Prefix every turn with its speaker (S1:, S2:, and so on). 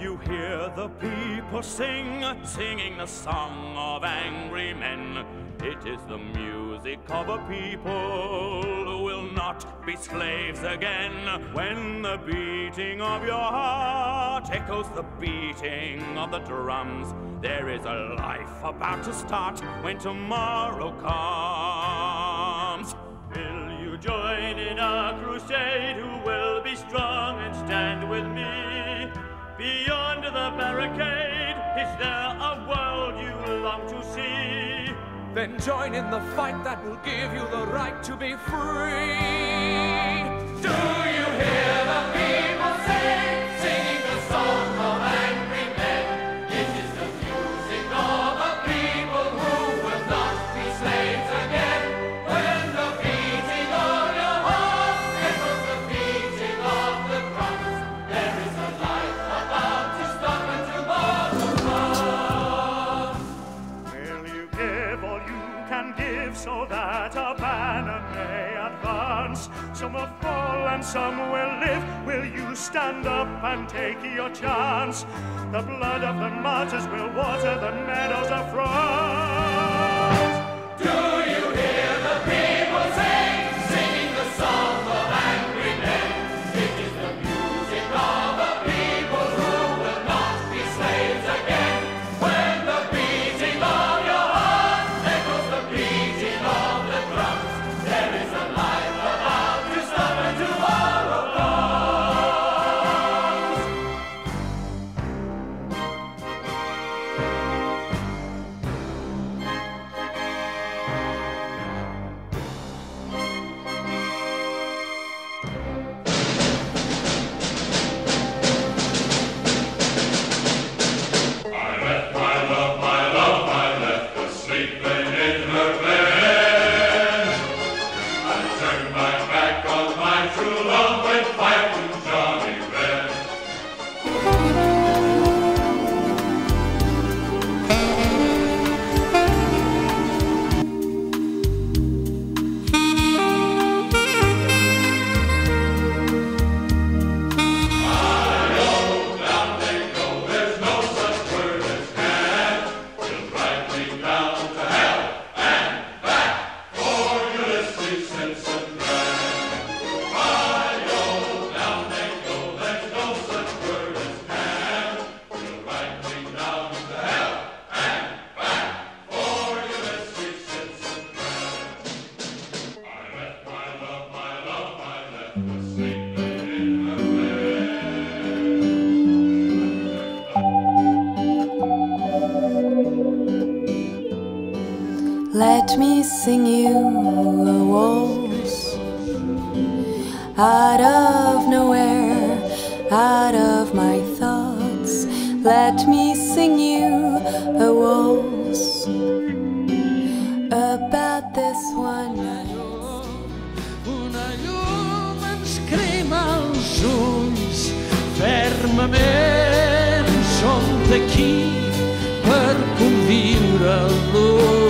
S1: you hear the people singing the song of angry men? It is the music of a people who will not be slaves again. When the beating of your heart echoes the beating of the drums, there is a life about to start when tomorrow comes. Will you join in a crusade? Who will be strong and stand with me? Beyond the barricade, is there a world you long to see?
S2: Then join in the fight that will give you the right to be free. Do you hear the people singing the song of angry men? It is the music of a people who will not be slaves again. When the beating of your heart echoes the beating of the drums, there is a life about to start when tomorrow comes.
S3: Will you give all you can give so that a banner may advance? Some will fall and some will live. Will you stand up and take your chance? The blood of the martyrs will water the meadows of France.
S2: Do you hear the people singing the song of angry men? It is the music of a people who will not be slaves again. When the beating of your heart echoes the beating of the drums, there is a life about to start when tomorrow comes.
S4: Let me sing you a waltz out of nowhere, out of my thoughts. Let me sing you a waltz about this one night.
S5: Una llum ens crema els ulls fermament. Som d'aquí per conviure l'ús.